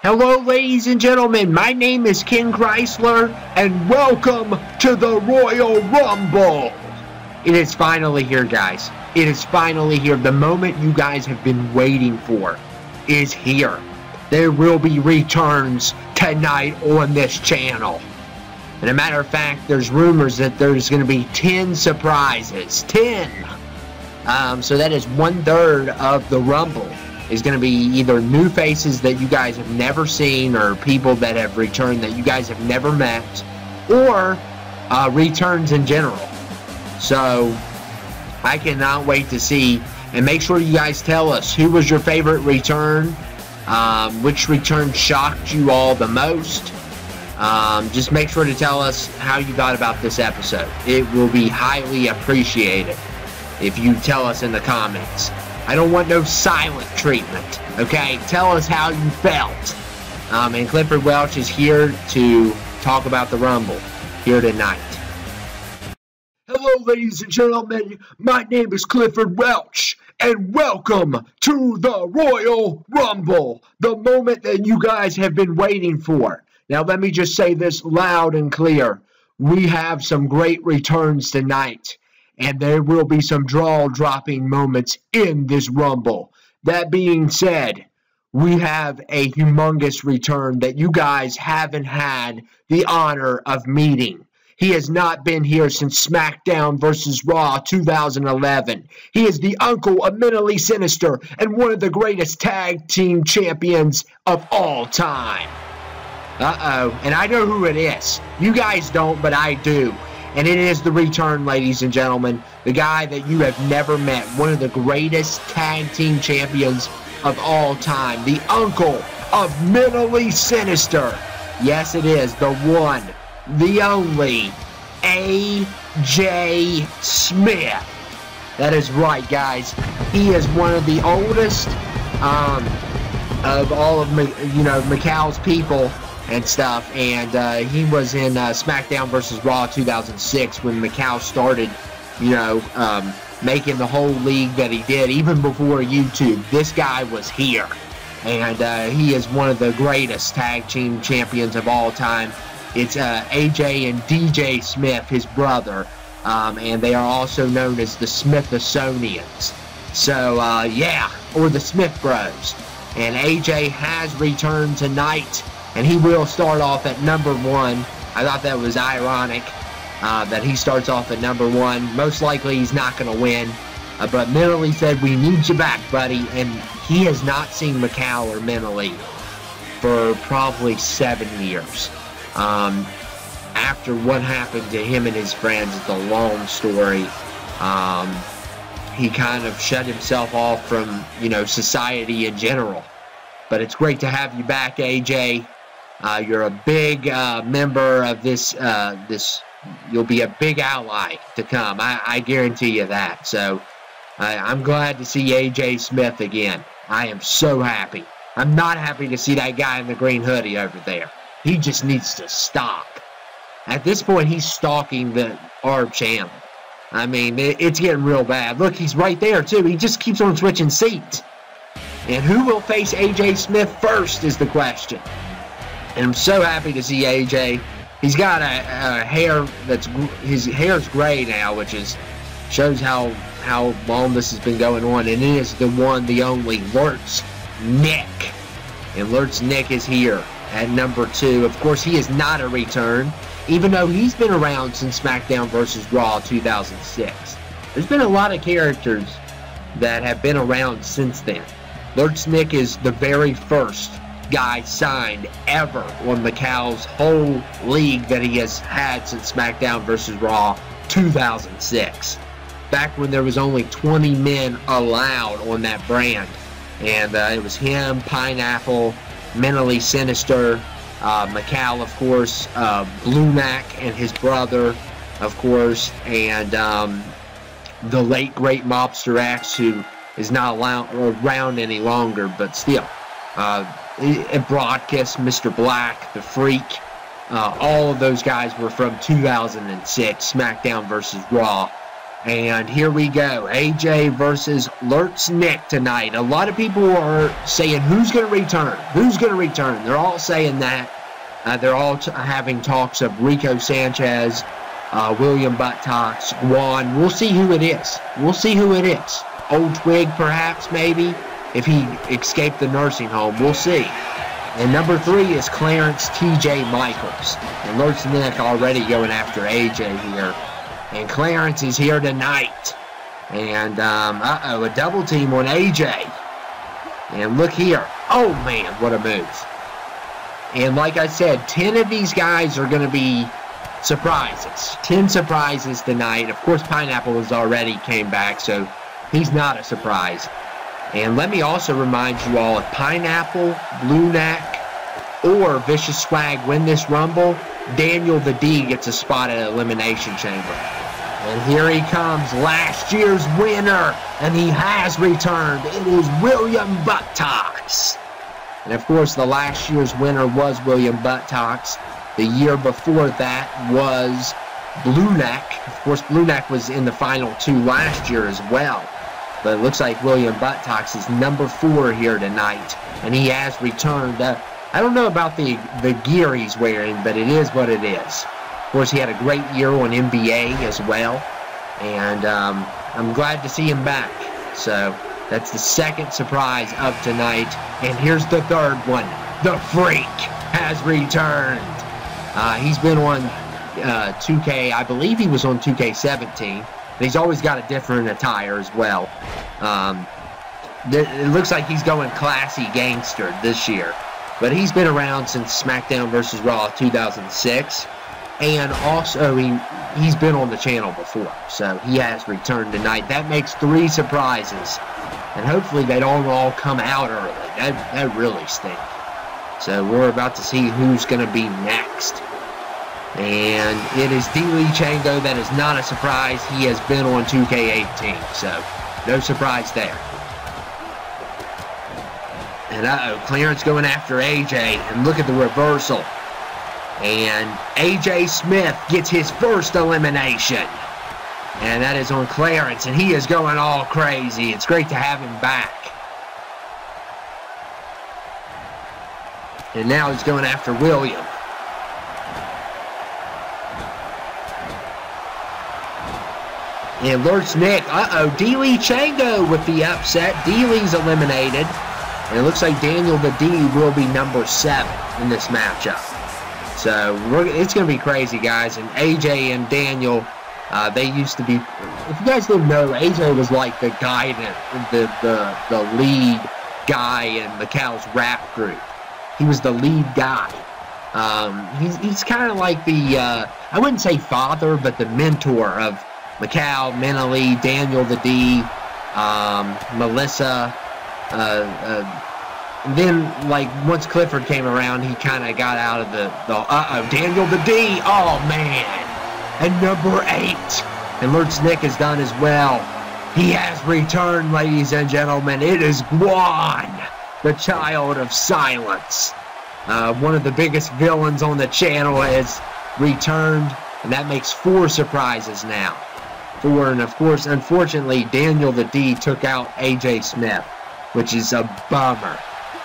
Hello, ladies and gentlemen. My name is Ken Chrysler, and welcome to the Royal Rumble. It is finally here, guys. It is finally here. The moment you guys have been waiting for is here. There will be returns tonight on this channel. And a matter of fact, there's rumors that there's going to be 10 surprises. 10! So that is 1/3 of the Rumble is going to be either new faces that you guys have never seen or people that have returned that you guys have never met, or returns in general. So I cannot wait to see, and make sure you guys tell us who was your favorite return, which return shocked you all the most. Just make sure to tell us how you thought about this episode. It will be highly appreciated if you tell us in the comments. I don't want no silent treatment, okay? Tell us how you felt. And Clifford Welch is here to talk about the Rumble here tonight. Hello, ladies and gentlemen. My name is Clifford Welch, and welcome to the Royal Rumble, the moment that you guys have been waiting for. Now, let me just say this loud and clear. We have some great returns tonight, and there will be some jaw-dropping moments in this Rumble. That being said, we have a humongous return that you guys haven't had the honor of meeting. He has not been here since SmackDown vs. Raw 2011. He is the uncle of Mentally Sinister and one of the greatest tag team champions of all time. And I know who it is. You guys don't, but I do. And it is the return, ladies and gentlemen. The guy that you have never met. One of the greatest tag team champions of all time. The uncle of Mentally Sinister. Yes, it is. The one, the only, AJ Smith. That is right, guys. He is one of the oldest of all of, Mccals people and stuff, and he was in SmackDown vs. Raw 2006 when Mccals started, making the whole league that he did, even before YouTube. This guy was here, and he is one of the greatest tag team champions of all time. It's AJ and DJ Smith, his brother, and they are also known as the Smithsonians. So, yeah, or the Smith Bros. And AJ has returned tonight, and he will start off at number 1. I thought that was ironic that he starts off at number 1. Most likely he's not going to win. But Mentally said, we need you back, buddy. And he has not seen Mccals or Mentally for probably 7 years. After what happened to him and his friends, it's a long story. He kind of shut himself off from, society in general. But it's great to have you back, AJ. You're a big member of this. You'll be a big ally to come. I guarantee you that. So I'm glad to see AJ Smith again. I am so happy. I'm not happy to see that guy in the green hoodie over there. He just needs to stop. At this point, he's stalking our channel. I mean, it's getting real bad. Look, he's right there, too. He just keeps on switching seats. And who will face AJ Smith first is the question. And I'm so happy to see AJ. He's got a hair his hair's gray now, which shows how long this has been going on. And it is the one, the only, Lurtz Nick. And Lurtz Nick is here at number 2. Of course, he is not a return, even though he's been around since SmackDown vs. Raw 2006. There's been a lot of characters that have been around since then. Lurtz Nick is the very first guy signed ever on Mccals' whole league that he has had since SmackDown vs. Raw 2006. Back when there was only 20 men allowed on that brand. And it was him, Pineapple, Mentally Sinister, Mccals, of course, Bluenack and his brother, of course, and the late great Mobster X, who is not around any longer, but still. Broadcast, Mr. Black, The Freak, all of those guys were from 2006, SmackDown vs. Raw. And here we go. AJ versus Lurtz Nick tonight. A lot of people are saying, who's going to return? Who's going to return? They're all saying that. They're all having talks of Rico Sanchez, William Buttocks, Juan. We'll see who it is. We'll see who it is. Old Twig, perhaps, maybe, if he escaped the nursing home. We'll see. And number 3 is Clarence T.J. Michaels. And Lurtz Nick already going after AJ here. And Clarence is here tonight. And, a double team on AJ. And look here. Oh, man, what a move. And like I said, 10 of these guys are going to be surprises. 10 surprises tonight. Of course, Pineapple has already came back, so he's not a surprise. And let me also remind you all, if Pineapple, Blue Neck, or Vicious Swag win this Rumble, Daniel the D gets a spot at Elimination Chamber. And here he comes, last year's winner, and he has returned. It is William Buttocks. And of course, the last year's winner was William Buttocks. The year before that was Blue Neck. Of course, Blue Neck was in the final 2 last year as well. But it looks like William Buttocks is number 4 here tonight. And he has returned. I don't know about the gear he's wearing, but it is what it is. Of course, he had a great year on NBA as well. And I'm glad to see him back. So that's the second surprise of tonight. And here's the third one. The Freak has returned. He's been on 2K. I believe he was on 2K17. But he's always got a different attire as well. It looks like he's going classy gangster this year. But he's been around since SmackDown vs. Raw 2006. And also, he's been on the channel before. So he has returned tonight. That makes 3 surprises. And hopefully they don't all come out early. That really stinks. So we're about to see who's going to be next. And it is D-Lee Chango. That is not a surprise. He has been on 2K18. So no surprise there. And Clarence going after AJ. And look at the reversal. And AJ Smith gets his first elimination. And that is on Clarence. And he is going all crazy. It's great to have him back. And now he's going after William. And Lurtz Nick. D-Lee Chango with the upset. D-Lee's eliminated. And it looks like Daniel the D will be number 7 in this matchup. So it's going to be crazy, guys. And AJ and Daniel, they used to be. If you guys didn't know, AJ was like the guy, the lead guy in Mccals rap group. He was the lead guy. He's kind of like the I wouldn't say father, but the mentor of Mccall, Menali, Daniel the D, Melissa. And then, like, once Clifford came around, he kind of got out of the Daniel the D. Oh, man. And number 8. And Lurtz Nick has done as well. He has returned, ladies and gentlemen. It is Guan, the child of silence. One of the biggest villains on the channel has returned. And that makes 4 surprises now. 4, and of course, unfortunately, Daniel the D took out AJ Smith, which is a bummer.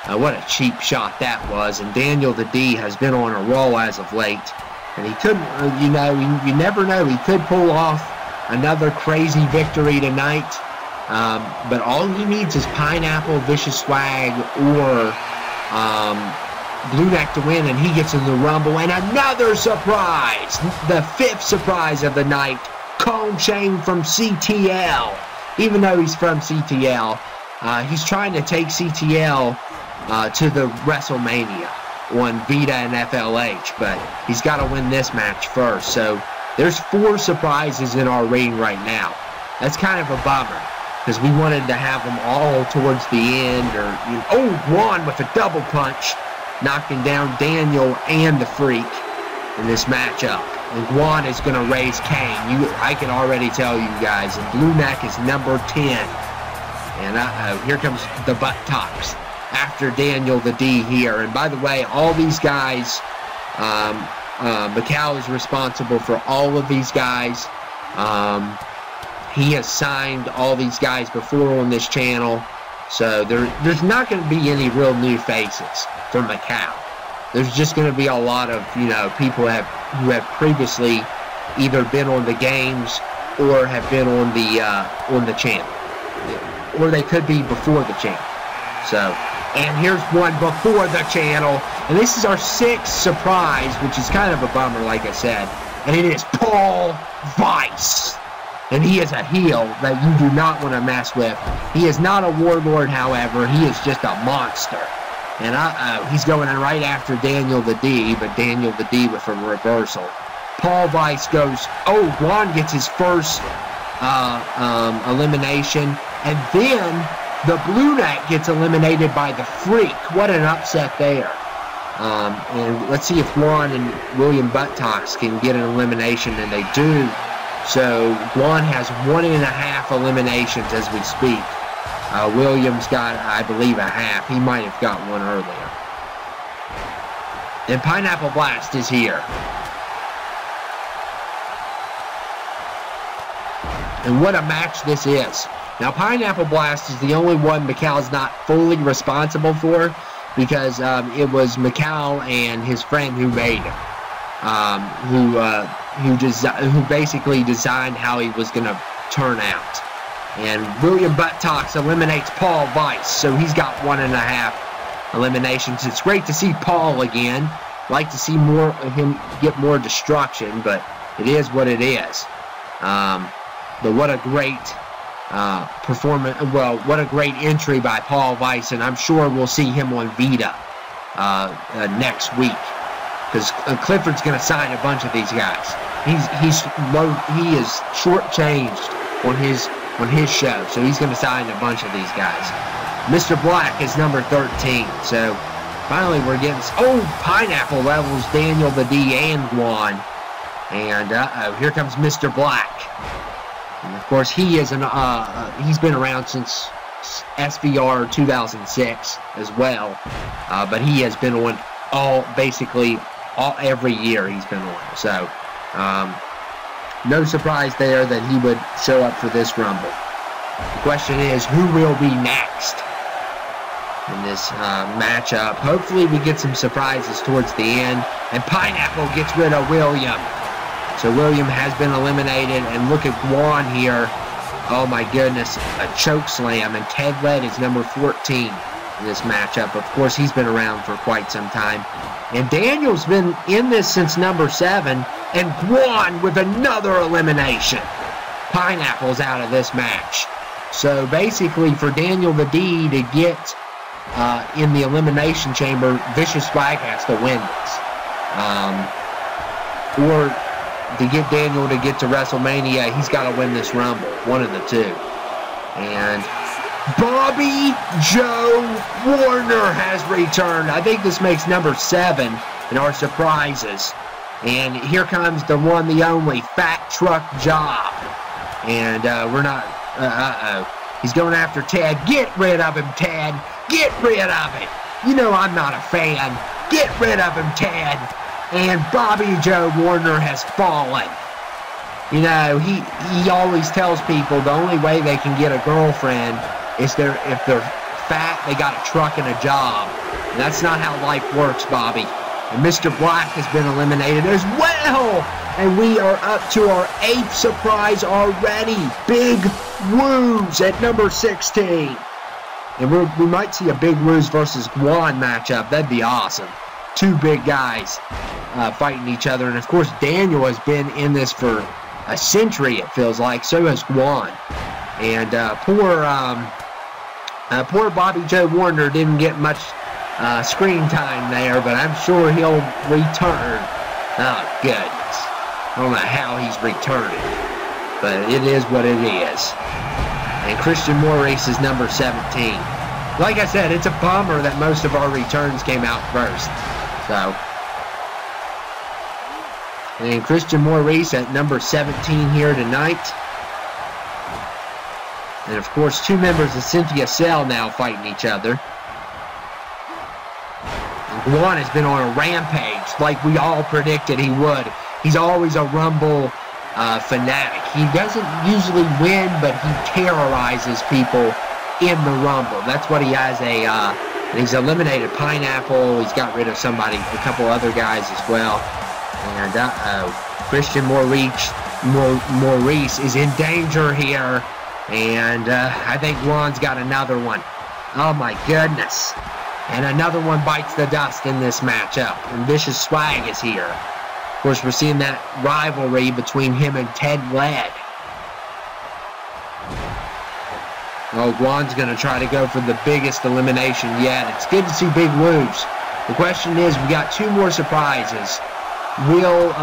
What a cheap shot that was. And Daniel the D has been on a roll as of late. And he could, you never know. He could pull off another crazy victory tonight. But all he needs is Pineapple, Vicious Swag, or Blue Neck to win. And he gets in the Rumble. And another surprise. The 5th surprise of the night. Kong Chang from CTL. Even though he's from CTL, he's trying to take CTL to the WrestleMania on Vita and FLH, but he's got to win this match first. So there's 4 surprises in our ring right now. That's kind of a bummer because we wanted to have them all towards the end. Or Juan with a double punch, knocking down Daniel and the Freak in this matchup. And Juan is going to raise Kane. I can already tell you guys. And Blue Neck is number 10. And here comes the Buttocks after Daniel the D here. And by the way, all these guys, Mccall is responsible for all of these guys. He has signed all these guys before on this channel, so there's not going to be any real new faces for Mccals. There's just going to be a lot of, you know, people who have previously either been on the games or have been on the channel, or they could be before the channel. So, and here's one before the channel, and this is our 6th surprise, which is kind of a bummer, like I said, and it is Paul Weiss. And he is a heel that you do not want to mess with. He is not a warlord, however. He is just a monster. And he's going in right after Daniel the D, but Daniel the D with a reversal. Paul Weiss goes, oh, Juan gets his first elimination. And then the Blue Knight gets eliminated by the Freak. What an upset there. And let's see if Juan and William Buttocks can get an elimination, and they do. So Juan has 1.5 eliminations as we speak. Williams got, I believe, a half. He might have got one earlier. And Pineapple Blast is here. And what a match this is. Now, Pineapple Blast is the only one Mccals not fully responsible for, because it was Mccals and his friend who made him. Who basically designed how he was going to turn out. And William Buttocks eliminates Paul Weiss, so he's got 1.5 eliminations. It's great to see Paul again. Like to see more of him get more destruction, but it is what it is. But what a great performance! Well, what a great entry by Paul Weiss, and I'm sure we'll see him on Vita next week. Because Clifford's going to sign a bunch of these guys. He is shortchanged on his show, so he's going to sign a bunch of these guys. Mr. Black is number 13. So finally, we're getting Pineapple levels Daniel the D and Juan, and here comes Mr. Black. And of course, he is he's been around since SVR 2006 as well, but he has been on every year he's been on. So, no surprise there that he would show up for this Rumble. The question is, who will be next in this matchup? Hopefully we get some surprises towards the end. And Pineapple gets rid of William. So William has been eliminated. And look at Juan here. Oh my goodness, a choke slam. And Ted Led is number 14 in this matchup. Of course, he's been around for quite some time. And Daniel's been in this since number 7. And Juan with another elimination. Pineapple's out of this match. So basically, for Daniel the D to get in the elimination chamber, Vicious Flag has to win this. Or to get Daniel to get to WrestleMania, he's got to win this Rumble. One of the two. And Bobby Joe Warner has returned. I think this makes number 7 in our surprises. And here comes the one, the only, Fat Truck Job. And we're not... He's going after Ted. Get rid of him, Ted. Get rid of him. You know I'm not a fan. Get rid of him, Ted. And Bobby Joe Warner has fallen. You know, he always tells people the only way they can get a girlfriend is if they're fat, they got a truck and a job. And that's not how life works, Bobby. And Mr. Black has been eliminated as well. And we are up to our 8th surprise already. Big Woos at number 16. And we might see a Big Woos versus Guan matchup. That'd be awesome. Two big guys fighting each other. And, of course, Daniel has been in this for a century, it feels like. So has Guan. And poor Bobby Joe Warner didn't get much screen time there, but I'm sure he'll return. Oh, goodness. I don't know how he's returning, but it is what it is. And Christian Maurice is number 17. Like I said, it's a bummer that most of our returns came out first. So, and Christian Maurice at number 17 here tonight. And of course, 2 members of Cynthia Cell now fighting each other. Juan has been on a rampage like we all predicted he would. He's always a Rumble fanatic. He doesn't usually win, but he terrorizes people in the Rumble. That's what he has he's eliminated Pineapple. He's got rid of a couple other guys as well. And Christian Maurice is in danger here. And I think Juan's got another one. Oh my goodness. And another one bites the dust in this matchup. And Vicious Swag is here. Of course, we're seeing that rivalry between him and Ted Ladd. Oh, Juan's going to try to go for the biggest elimination yet. It's good to see Big Woos. The question is, we got two more surprises. Will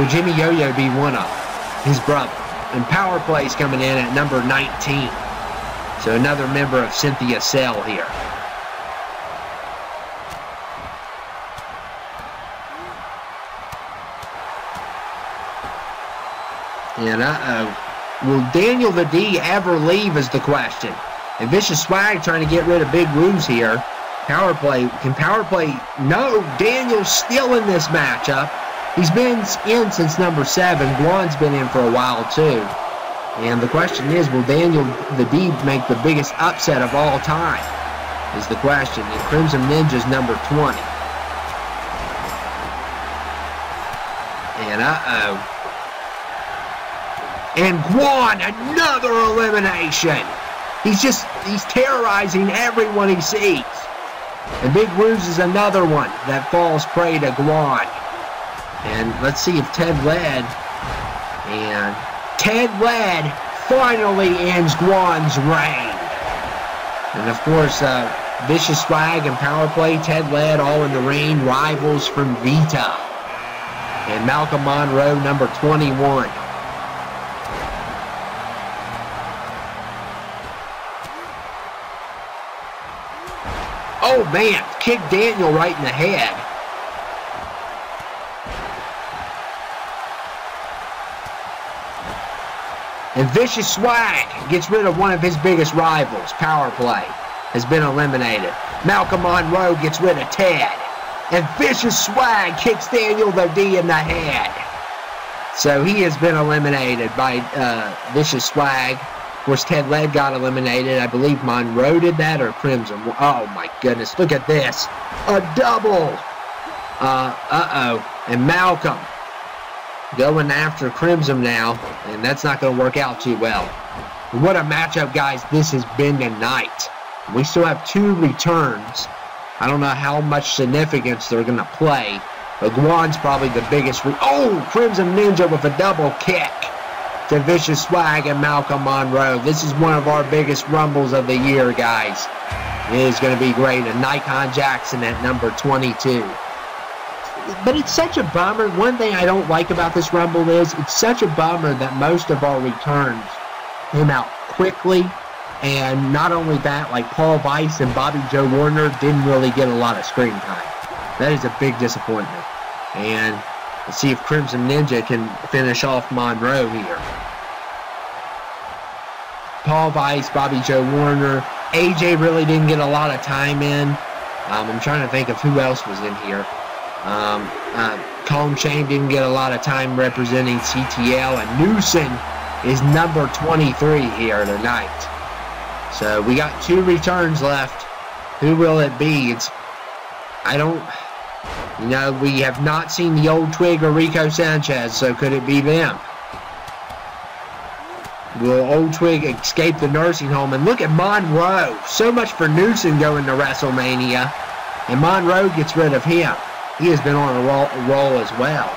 Jimmy Yo-Yo be one of his brother? And Power Play's coming in at number 19. So another member of Cynthia Cell here. And will Daniel the D ever leave is the question. And Vicious Swag trying to get rid of Big Woos here. Power Play, can Power Play? No, Daniel's still in this matchup. He's been in since number 7. Guan's been in for a while too. And the question is, will Daniel the D make the biggest upset of all time? Is the question. And Crimson Ninja's number 20. And and Guan, another elimination. He's terrorizing everyone he sees. And Big Woos is another one that falls prey to Guan. And let's see if Ted Ladd finally ends Guan's reign. And of course, Vicious Swag and Power Play, Ted Ladd all in the ring, rivals from Vita. And Malcolm Monroe, number 21. Oh man, kicked Daniel right in the head. And Vicious Swag gets rid of one of his biggest rivals. Power Play has been eliminated. Malcolm Monroe gets rid of Ted. And Vicious Swag kicks Daniel the D in the head. So he has been eliminated by Vicious Swag. Of course, Ted Ladd got eliminated. I believe Monroe did that, or Crimson. Oh, my goodness. Look at this. A double. And Malcolm going after Crimson now. And that's not going to work out too well. What a matchup, guys, this has been tonight. We still have 2 returns. I don't know how much significance they're going to play. But Guan's probably the biggest. Oh, Crimson Ninja with a double kick to Vicious Swag and Malcolm Monroe. This is one of our biggest rumbles of the year, guys. It is going to be great. And Nikon Jackson at number 22. But it's such a bummer. One thing I don't like about this rumble is it's such a bummer that most of our returns came out quickly. And not only that, like Paul Weiss and Bobby Joe Warner didn't really get a lot of screen time. That is a big disappointment. And let's see if Crimson Ninja can finish off Monroe here. Paul Weiss, Bobby Joe Warner. AJ really didn't get a lot of time in. I'm trying to think of who else was in here. Colin Shane didn't get a lot of time representing CTL. And Newson is number 23 here tonight. So we got 2 returns left. Who will it be? We have not seen the old Twig or Rico Sanchez, so could it be them? Will Old Twig escape the nursing home? And look at Monroe. So much for Newsom going to WrestleMania. And Monroe gets rid of him. He has been on a roll as well.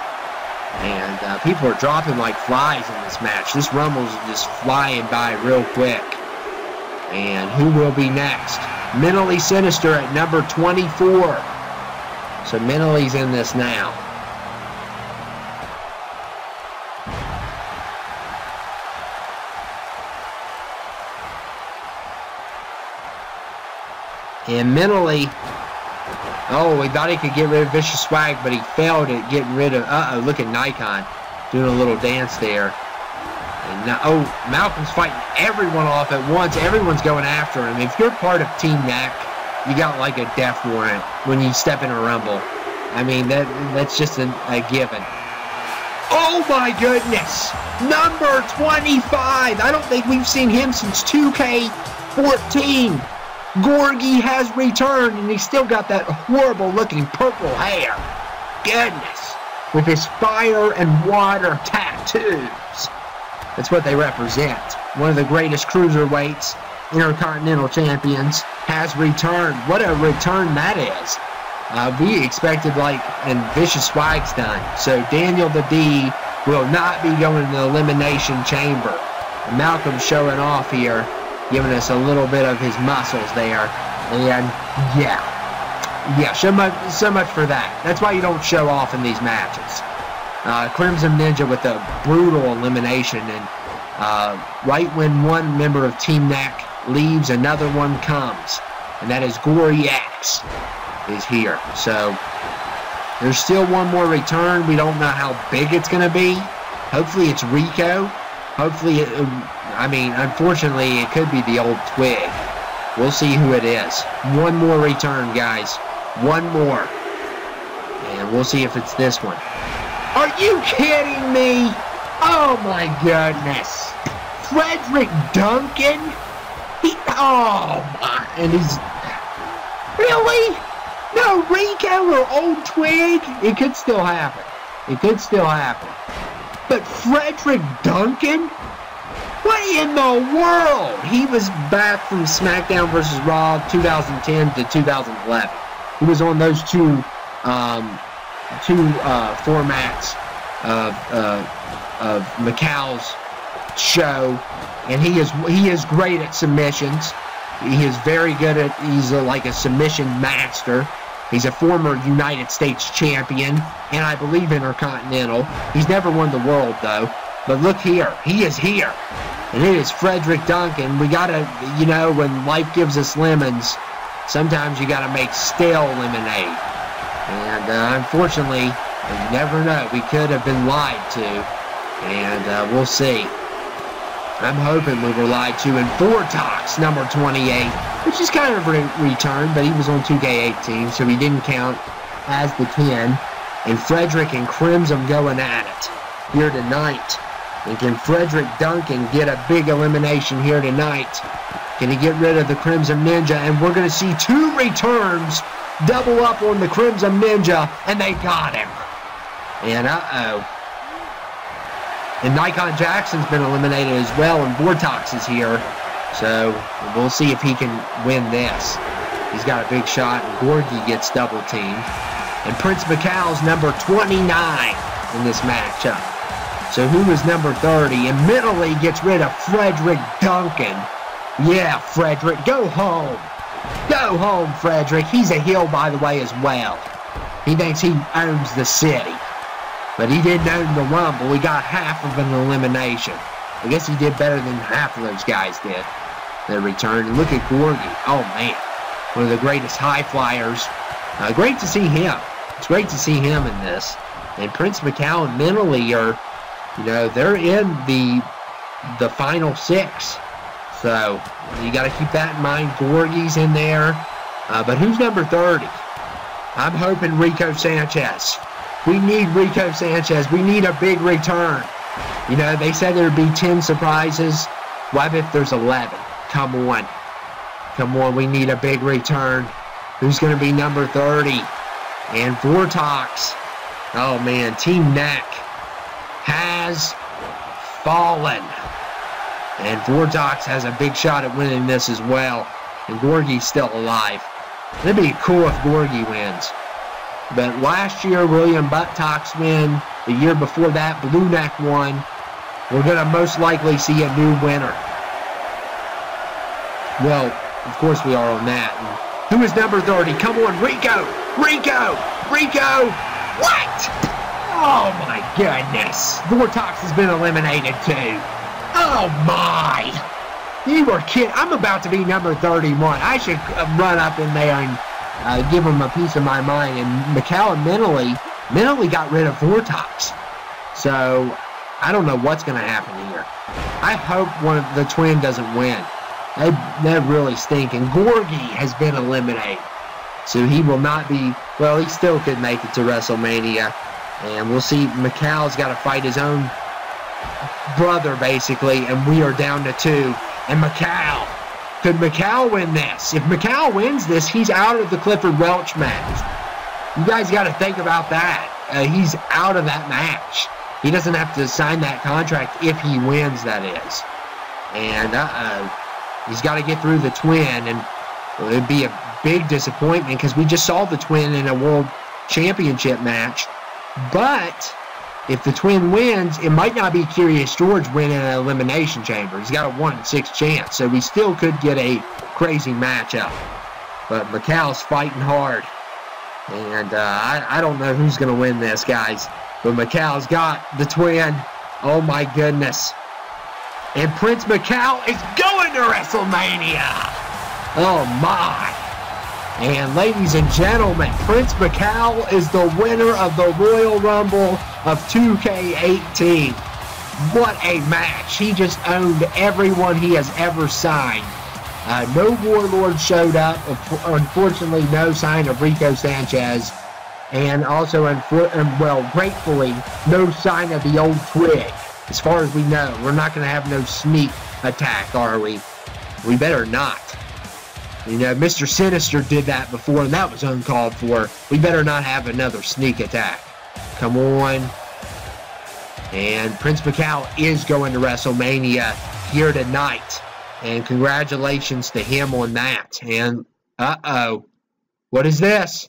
And people are dropping like flies in this match. This Rumble's just flying by real quick. And who will be next? Mentally Sinister at number 24. So Mentally's in this now. And Mentally, we thought he could get rid of Vicious Swag, but he failed at getting rid of, look at Nikon doing a little dance there. And now, Malcolm's fighting everyone off at once. Everyone's going after him. If you're part of Team Neck, you got like a death warrant when you step in a Rumble. I mean, that's just a given. Oh my goodness! Number 25! I don't think we've seen him since 2k14. Gorgie has returned, and he's still got that horrible looking purple hair. Goodness. With his fire and water tattoos. That's what they represent. One of the greatest cruiserweights, Intercontinental Champions, has returned. What a return that is. We expected like a vicious swag stunt. So Daniel the D will not be going to the Elimination Chamber. And Malcolm's showing off here, giving us a little bit of his muscles there. And yeah, so much for that. That's why you don't show off in these matches. Crimson Ninja with a brutal elimination, and right when one member of Team Neck leaves, another one comes, and that is Gory X is here. So there's still one more return. We don't know how big it's going to be. Hopefully it's Rico. Hopefully, I mean, unfortunately, it could be the old Twig. We'll see who it is. One more return, guys. One more. And we'll see if it's this one. Are you kidding me? Oh, my goodness. Frederick Duncan? Oh, my. And he's... Really? No, Rico or old Twig? It could still happen. It could still happen. But Frederick Duncan? What in the world? He was back from SmackDown vs. Raw 2010 to 2011. He was on those two formats of Mccals' show, and he is great at submissions. He is very good at. He's like a submission master. He's a former United States champion, and I believe Intercontinental. He's never won the world though. But look here, he is here, and it is Frederick Duncan. We gotta, you know, when life gives us lemons, sometimes you gotta make stale lemonade. And unfortunately, you never know. We could have been lied to, and we'll see. I'm hoping we were lied to. And Vortox, number 28, which is kind of a return, but he was on 2k18, so he didn't count as the 10. And Frederick and Crimson going at it here tonight. And can Frederick Duncan get a big elimination here tonight? Can he get rid of the Crimson Ninja? And we're going to see two returns double up on the Crimson Ninja, and they got him. And And Nikon Jackson's been eliminated as well, and Vortox is here. So we'll see if he can win this. He's got a big shot, and Gorgie gets double teamed. And Prince Mccals, number 29 in this matchup. So who is number 30? And mentally gets rid of Frederick Duncan. Yeah, Frederick, go home. Go home, Frederick. He's a heel, by the way, as well. He thinks he owns the city. But he didn't own the Rumble. We got half of an elimination. I guess he did better than half of those guys did. They returned. And look at Gorgie. Oh, man. One of the greatest high flyers. Great to see him. It's great to see him in this. And Prince Mccals mentally are, you know, they're in the final six. So you got to keep that in mind. Gorgie's in there. But who's number 30? I'm hoping Rico Sanchez. We need Rico Sanchez. We need a big return. You know, they said there would be 10 surprises. What if there's 11? Come on. Come on, we need a big return. Who's going to be number 30? And Vortox. Oh, man. Team Neck has fallen. And Vortox has a big shot at winning this as well. And Gorgie's still alive. It'd be cool if Gorgie wins. But last year, William Buttocks win. The year before that, Blue Neck won. We're going to most likely see a new winner. Well, of course we are on that. And who is number 30? Come on, Rico! Rico! Rico! What? Oh, my goodness. Vortox has been eliminated, too. Oh, my. You were kidding. I'm about to be number 31. I should run up in there and give him a piece of my mind. And Mccals mentally got rid of Vortox. So I don't know what's going to happen here. I hope one of the twin doesn't win. They're really stinking. Gorgie has been eliminated. So he will not be well, he still could make it to WrestleMania. And we'll see. Mccals got to fight his own brother, basically, and we are down to 2. And Mccals. Could Mccals win this? If Mccals wins this, he's out of the Clifford Welch match. You guys got to think about that. He's out of that match. He doesn't have to sign that contract if he wins, that is. And, he's got to get through the Twin, and it would be a big disappointment because we just saw the Twin in a World Championship match. But if the Twin wins, it might not be Curious George winning an Elimination Chamber. He's got a 1 in 6 chance, so we still could get a crazy matchup. But Mccals fighting hard. And I don't know who's going to win this, guys. But Mccals got the Twin. Oh, my goodness. And Prince Mccals is going to WrestleMania. Oh, my. And ladies and gentlemen, Prince Mccals is the winner of the Royal Rumble of 2k18. What a match. He just owned everyone he has ever signed. No Warlord showed up. Unfortunately, no sign of Rico Sanchez. And also, well, gratefully, no sign of the old Twig. As far as we know, we're not going to have no sneak attack, are we? We better not. You know, Mr. Sinister did that before, and that was uncalled for. We better not have another sneak attack. Come on. And Prince Mccals is going to WrestleMania here tonight. And congratulations to him on that. And, uh-oh. What is this?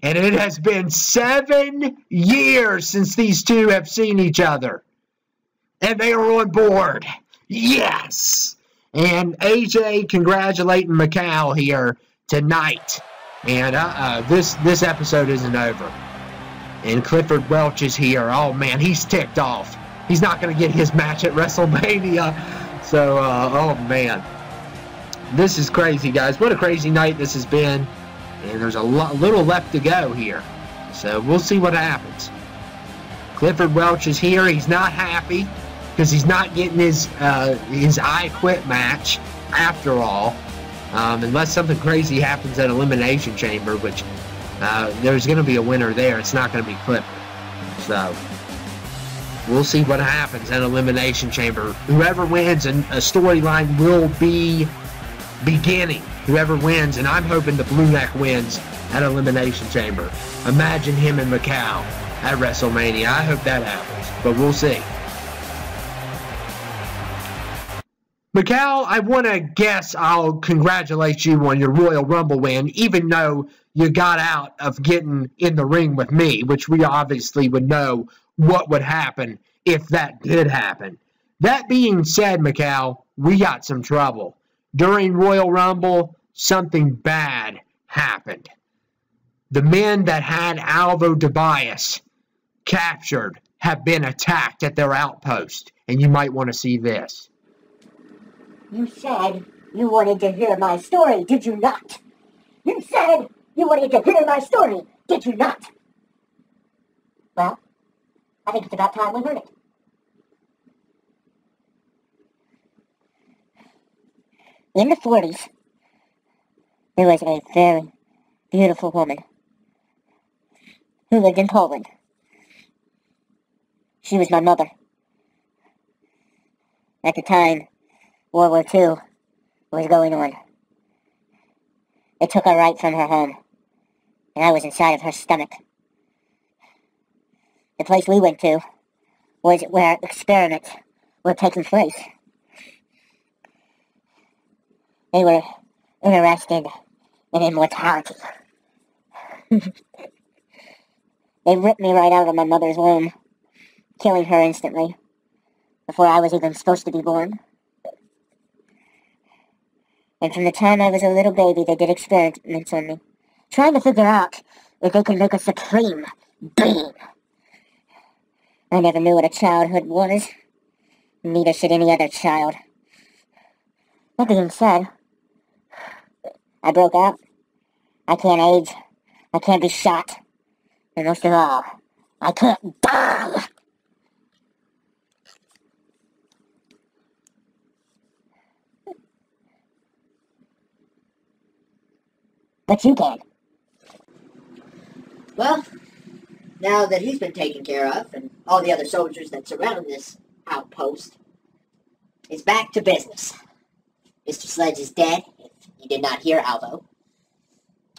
And it has been 7 years since these two have seen each other. And they are on board. Yes! And AJ congratulating Mccals here tonight. And this episode isn't over. And Clifford Welch is here. Oh man, he's ticked off. He's not going to get his match at WrestleMania. So, oh man. This is crazy, guys. What a crazy night this has been. And there's a little left to go here. So we'll see what happens. Clifford Welch is here. He's not happy because he's not getting his I Quit match after all. Unless something crazy happens at Elimination Chamber, which there's going to be a winner there. It's not going to be Clifford. So we'll see what happens at Elimination Chamber. Whoever wins, a storyline will be beginning. Whoever wins, and I'm hoping the Blue Neck wins at Elimination Chamber. Imagine him and Mccals at WrestleMania. I hope that happens, but we'll see. Mccals, I want to guess I'll congratulate you on your Royal Rumble win, even though you got out of getting in the ring with me, which we obviously would know what would happen if that did happen. That being said, Mccals, we got some trouble. During Royal Rumble, something bad happened. The men that had Alvo Tobias captured have been attacked at their outpost, and you might want to see this. You said you wanted to hear my story, did you not? You said you wanted to hear my story, did you not? Well, I think it's about time we heard it. In the 40s, there was a very beautiful woman who lived in Poland. She was my mother. At the time, World War II was going on. They took her right from her home, and I was inside of her stomach. The place we went to was where experiments were taking place. They were interested in immortality. They ripped me right out of my mother's womb, killing her instantly, before I was even supposed to be born. And from the time I was a little baby, they did experiments on me, trying to figure out if they could make a supreme being. I never knew what a childhood was. Neither should any other child. That being said, I broke out. I can't age. I can't be shot. And most of all, I can't die. but you can. Well, now that he's been taken care of, and all the other soldiers that surround this outpost, it's back to business. Mr. Sledge is dead, if you did not hear, Alvo.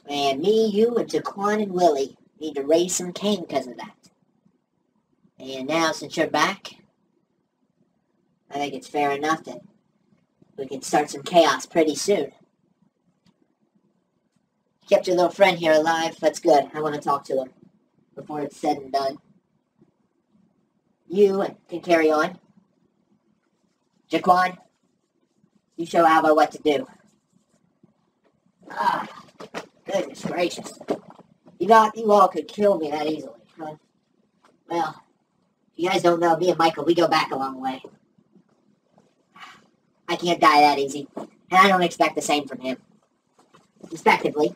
And me, you, and Jaquan and Willie need to raise some cane because of that. And now, since you're back, I think it's fair enough that we can start some chaos pretty soon. Kept your little friend here alive. That's good. I want to talk to him before it's said and done. You can carry on. Jaquan, you show Alva what to do. Ah, goodness gracious. You thought you all could kill me that easily, huh? Well, if you guys don't know, me and Michael, we go back a long way. I can't die that easy, and I don't expect the same from him. Respectively,